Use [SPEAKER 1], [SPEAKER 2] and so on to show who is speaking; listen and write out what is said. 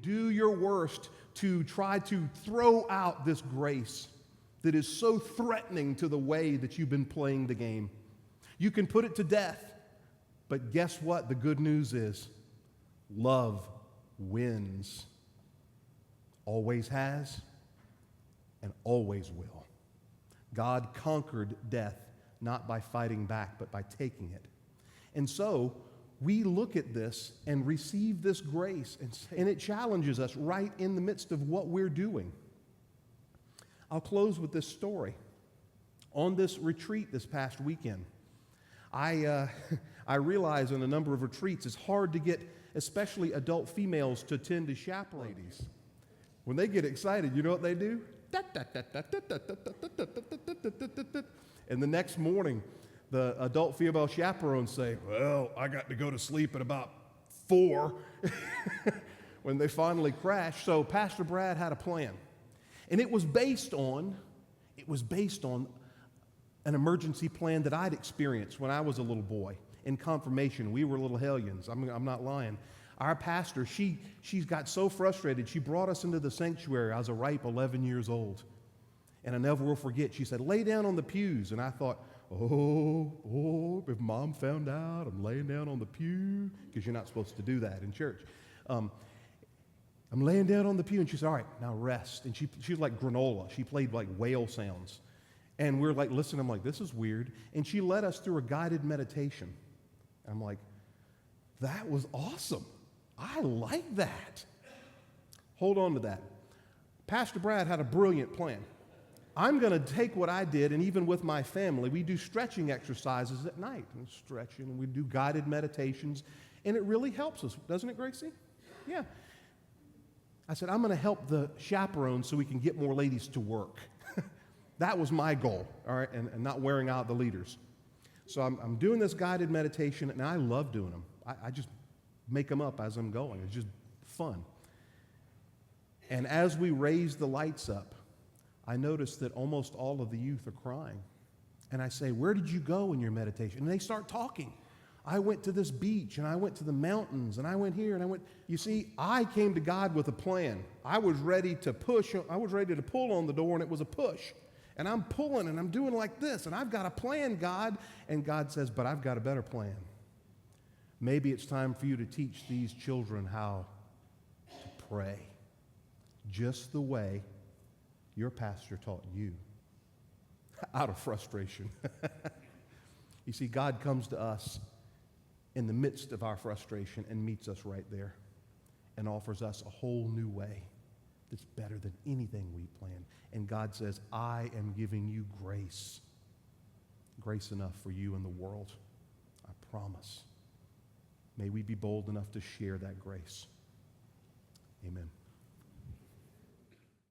[SPEAKER 1] do your worst to try to throw out this grace that is so threatening to the way that you've been playing the game. You can put it to death, but guess what? The good news is love wins. Always has and always will. God conquered death not by fighting back, but by taking it. And so we look at this and receive this grace, and it challenges us right in the midst of what we're doing. I'll close with this story. On this retreat this past weekend, I realize on a number of retreats it's hard to get especially adult females to attend to chaperone. Ladies, when they get excited, you know what they do? And the next morning, the adult female chaperones say, well, I got to go to sleep at about 4 when they finally crash. So Pastor Brad had a plan. And it was based on an emergency plan that I'd experienced when I was a little boy. In confirmation, we were little hellions. I'm not lying. Our pastor, she's got so frustrated, she brought us into the sanctuary. I was a ripe 11 years old. And I never will forget, she said, lay down on the pews. And I thought, if Mom found out I'm laying down on the pew, because you're not supposed to do that in church. I'm laying down on the pew, and she said, all right, now rest. And she was like granola. She played like whale sounds. And we're like, listen, I'm like, this is weird. And she led us through a guided meditation. I'm like, that was awesome. I like that. Hold on to that. Pastor Brad had a brilliant plan. I'm going to take what I did, and even with my family, we do stretching exercises at night. And stretching, and we do guided meditations, and it really helps us. Doesn't it, Gracie? Yeah. I said, I'm going to help the chaperones so we can get more ladies to work. That was my goal, all right, and not wearing out the leaders. So I'm doing this guided meditation, and I love doing them. I just make them up as I'm going. It's just fun. And as we raise the lights up, I notice that almost all of the youth are crying. And I say, where did you go in your meditation? And they start talking. I went to this beach, and I went to the mountains, and I went here, and I went. You see, I came to God with a plan. I was ready to push. I was ready to pull on the door, and it was a push. And I'm pulling, and I'm doing like this, and I've got a plan, God. And God says, but I've got a better plan. Maybe it's time for you to teach these children how to pray, just the way your pastor taught you, out of frustration. You see, God comes to us in the midst of our frustration and meets us right there and offers us a whole new way that's better than anything we planned. And God says, I am giving you grace, grace enough for you and the world. I promise. May we be bold enough to share that grace. Amen.